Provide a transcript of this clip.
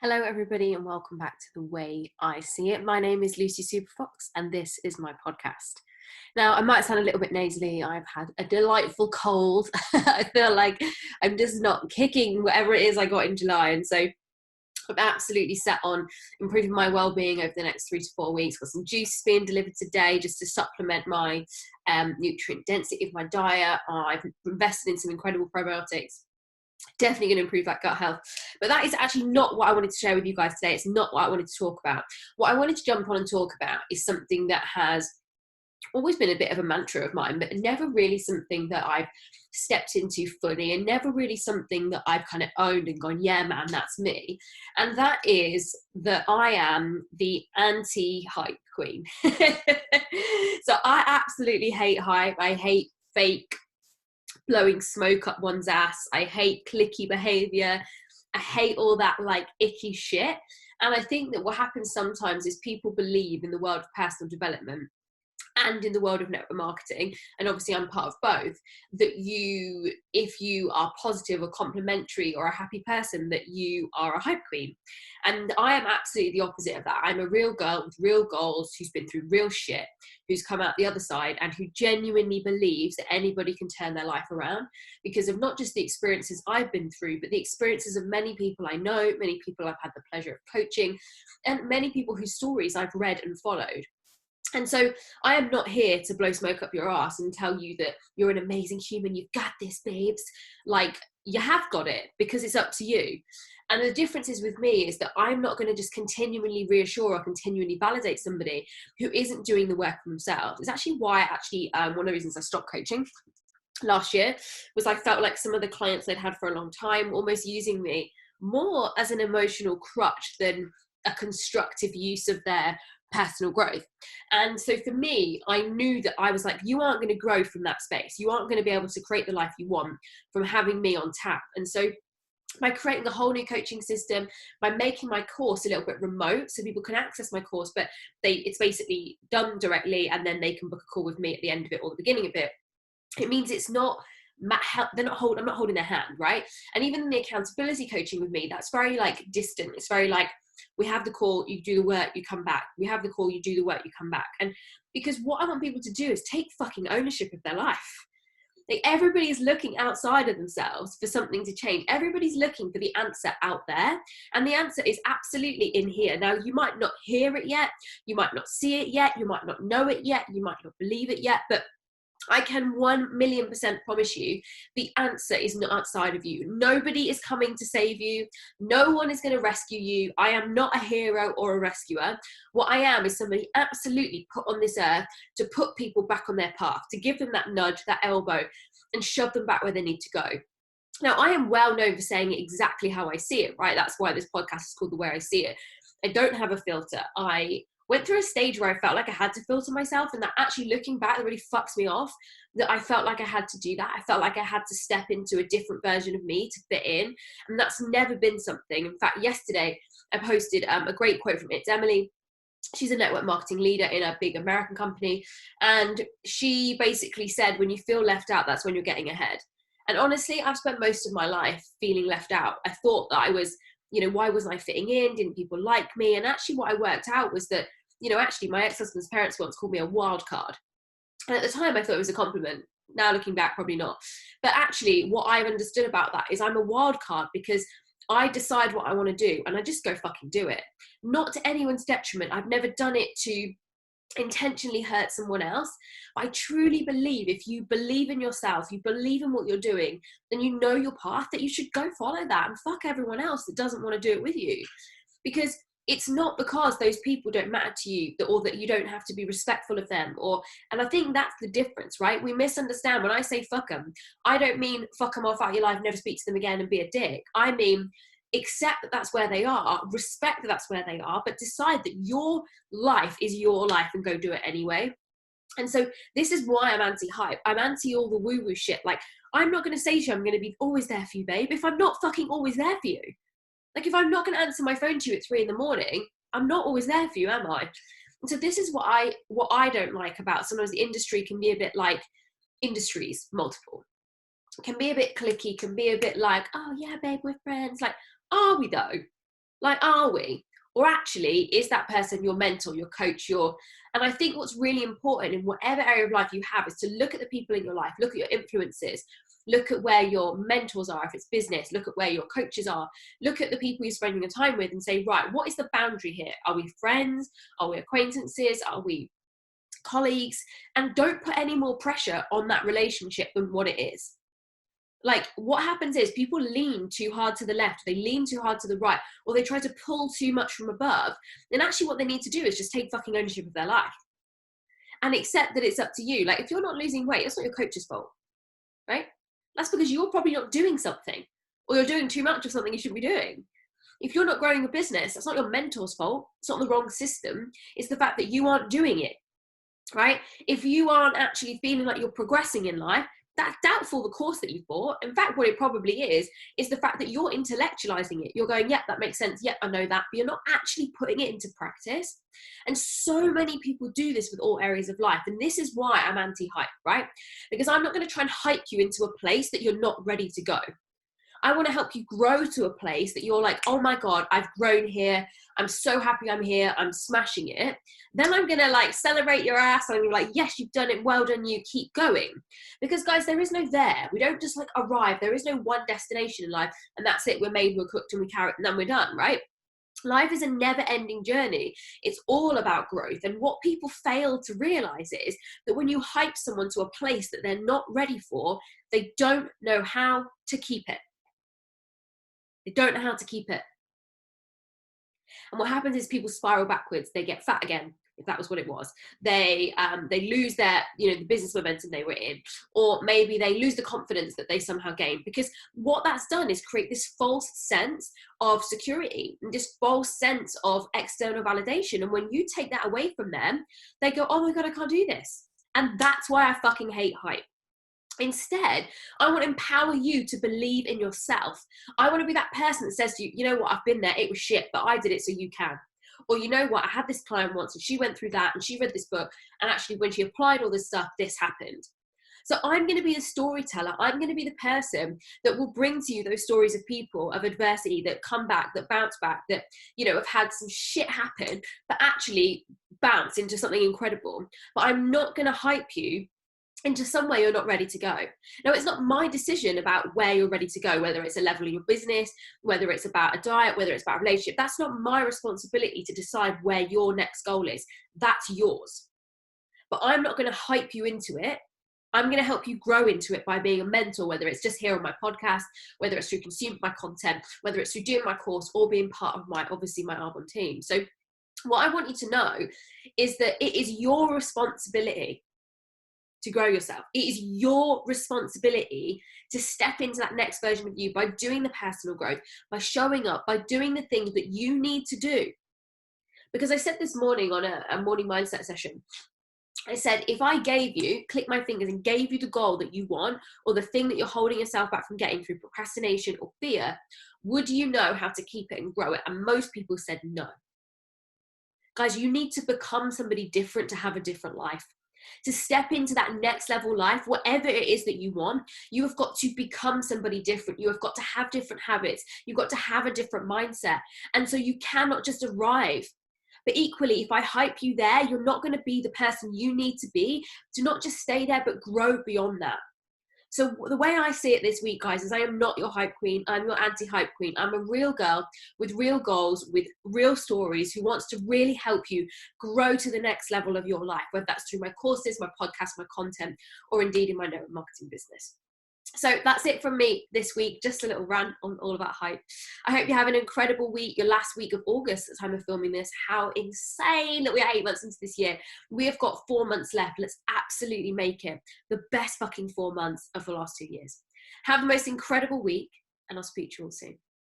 Hello everybody and welcome back to The Way I See It. My name is Lucy Superfox and this is my podcast. Now I might sound a little bit nasally. I've had a delightful cold. I feel like I'm just not kicking whatever it is I got in July, and so I'm absolutely set on improving my well-being over the next 3 to 4 weeks. Got some juices being delivered today just to supplement my nutrient density of my diet. I've invested in some incredible probiotics, definitely going to improve that gut health. But that is actually not what I wanted to share with you guys today. It's not what I wanted to talk about. What I wanted to jump on and talk about is something that has always been a bit of a mantra of mine, but never really something that I've stepped into fully, and never really something that I've kind of owned and gone, yeah, man, that's me. And that is that I am the anti-hype queen. So I absolutely hate hype. I hate fake blowing smoke up one's ass. I hate clicky behavior. I hate all that like icky shit. And I think that what happens sometimes is people believe in the world of personal development and in the world of network marketing, and obviously I'm part of both, that you, if you are positive or complimentary or a happy person, that you are a hype queen. And I am absolutely the opposite of that. I'm a real girl with real goals, who's been through real shit, who's come out the other side, and who genuinely believes that anybody can turn their life around because of not just the experiences I've been through, but the experiences of many people I know, many people I've had the pleasure of coaching, and many people whose stories I've read and followed. And so I am not here to blow smoke up your ass and tell you that you're an amazing human, you've got this, babes. Like, you have got it, because it's up to you. And the difference is with me is that I'm not going to just continually reassure or continually validate somebody who isn't doing the work for themselves. It's actually why one of the reasons I stopped coaching last year was I felt like some of the clients I'd had for a long time almost using me more as an emotional crutch than a constructive use of their personal growth. And so for me, I knew that I was like, you aren't going to grow from that space. You aren't going to be able to create the life you want from having me on tap. And so by creating a whole new coaching system, by making my course a little bit remote so people can access my course, but it's basically done directly, and then they can book a call with me at the end of it or the beginning of it. It means it's not, I'm not holding their hand, right? And even in the accountability coaching with me, that's very like distant. It's very like, we have the call, you do the work, you come back. We have the call, you do the work, you come back. And because what I want people to do is take fucking ownership of their life. Like, everybody's looking outside of themselves for something to change. Everybody's looking for the answer out there. And the answer is absolutely in here. Now, you might not hear it yet. You might not see it yet. You might not know it yet. You might not believe it yet. But I can 1,000,000% promise you the answer is not outside of you. Nobody is coming to save you. No one is going to rescue you. I am not a hero or a rescuer. What I am is somebody absolutely put on this earth to put people back on their path, to give them that nudge, that elbow, and shove them back where they need to go. Now, I am well known for saying it exactly how I see it, right? That's why this podcast is called The Way I See It. I don't have a filter. I went through a stage where I felt like I had to filter myself, and that actually, looking back, that really fucks me off, that I felt like I had to do that. I felt like I had to step into a different version of me to fit in, and that's never been something. In fact, yesterday I posted a great quote from It's Emily. She's a network marketing leader in a big American company, and she basically said, when you feel left out, that's when you're getting ahead. And honestly, I've spent most of my life feeling left out. I thought that I was, why wasn't I fitting in? Didn't people like me? And actually what I worked out was that, actually my ex-husband's parents once called me a wild card. And at the time I thought it was a compliment. Now looking back, probably not. But actually what I've understood about that is I'm a wild card because I decide what I want to do and I just go fucking do it. Not to anyone's detriment. I've never done it to intentionally hurt someone else. I truly believe if you believe in yourself, you believe in what you're doing, then you know your path, that you should go follow that and fuck everyone else that doesn't want to do it with you. Because it's not because those people don't matter to you or that you don't have to be respectful of them, and I think that's the difference, right? We misunderstand. When I say fuck them, I don't mean fuck them off out of your life, never speak to them again and be a dick. I mean accept that that's where they are, respect that that's where they are, but decide that your life is your life and go do it anyway. And so this is why I'm anti-hype. I'm anti all the woo-woo shit. Like, I'm not going to say to you I'm going to be always there for you, babe, if I'm not fucking always there for you. Like, if I'm not going to answer my phone to you at 3 a.m, I'm not always there for you, am I? And so this is what I don't like about sometimes the industry can be a bit like industries, multiple. Can be a bit clicky, can be a bit like, oh yeah, babe, we're friends. Like, are we though? Like, are we? Or actually, is that person your mentor, your coach, and I think what's really important in whatever area of life you have is to look at the people in your life, look at your influences, look at where your mentors are, if it's business, look at where your coaches are, look at the people you're spending your time with and say, right, what is the boundary here? Are we friends? Are we acquaintances? Are we colleagues? And don't put any more pressure on that relationship than what it is. Like, what happens is people lean too hard to the left, they lean too hard to the right, or they try to pull too much from above. And actually what they need to do is just take fucking ownership of their life and accept that it's up to you. Like, if you're not losing weight, it's not your coach's fault, right? That's because you're probably not doing something, or you're doing too much of something you shouldn't be doing. If you're not growing a business, that's not your mentor's fault. It's not the wrong system. It's the fact that you aren't doing it, right? If you aren't actually feeling like you're progressing in life, that's doubtful the course that you've bought. In fact, what it probably is the fact that you're intellectualizing it. You're going, yeah, that makes sense. Yeah, I know that. But you're not actually putting it into practice. And so many people do this with all areas of life. And this is why I'm anti-hype, right? Because I'm not going to try and hype you into a place that you're not ready to go. I want to help you grow to a place that you're like, oh my God, I've grown here. I'm so happy I'm here. I'm smashing it. Then I'm going to like celebrate your ass. And I'm going to be like, yes, you've done it. Well done. You keep going. Because guys, there is no there. We don't just like arrive. There is no one destination in life. And that's it. We're made, we're cooked, and we carry it, and then we're done, right? Life is a never-ending journey. It's all about growth. And what people fail to realize is that when you hype someone to a place that they're not ready for, they don't know how to keep it. They don't know how to keep it. And what happens is people spiral backwards. They get fat again, if that was what it was. They lose their, the business momentum they were in, or maybe they lose the confidence that they somehow gained, because what that's done is create this false sense of security and this false sense of external validation. And when you take that away from them, they go, oh my God, I can't do this. And that's why I fucking hate hype. Instead, I want to empower you to believe in yourself. I want to be that person that says to you, you know what, I've been there, it was shit, but I did it so you can. Or you know what, I had this client once and she went through that and she read this book, and actually when she applied all this stuff, this happened. So I'm going to be the storyteller. I'm going to be the person that will bring to you those stories of people, of adversity, that come back, that bounce back, that, have had some shit happen, but actually bounce into something incredible. But I'm not going to hype you into somewhere you're not ready to go. Now, it's not my decision about where you're ready to go, whether it's a level in your business, whether it's about a diet, whether it's about a relationship. That's not my responsibility to decide where your next goal is. That's yours. But I'm not going to hype you into it. I'm going to help you grow into it by being a mentor, whether it's just here on my podcast, whether it's through consuming my content, whether it's through doing my course, or being part of my alllll team. So what I want you to know is that it is your responsibility to grow yourself. It is your responsibility to step into that next version of you by doing the personal growth, by showing up, by doing the things that you need to do. Because I said this morning on a morning mindset session, I said, if I gave you, click my fingers and gave you the goal that you want, or the thing that you're holding yourself back from getting through procrastination or fear, would you know how to keep it and grow it? And most people said no. Guys, you need to become somebody different to have a different life. To step into that next level life, whatever it is that you want, you have got to become somebody different. You have got to have different habits. You've got to have a different mindset. And so you cannot just arrive. But equally, if I hype you there, you're not going to be the person you need to be to not just stay there, but grow beyond that. So the way I see it this week, guys, is I am not your hype queen. I'm your anti-hype queen. I'm a real girl with real goals, with real stories, who wants to really help you grow to the next level of your life, whether that's through my courses, my podcast, my content, or indeed in my network marketing business. So that's it from me this week. Just a little rant on all about hype. I hope you have an incredible week, your last week of August at the time of filming this. How insane that we are 8 months into this year. We have got 4 months left. Let's absolutely make it the best fucking 4 months of the last 2 years. Have the most incredible week, and I'll speak to you all soon.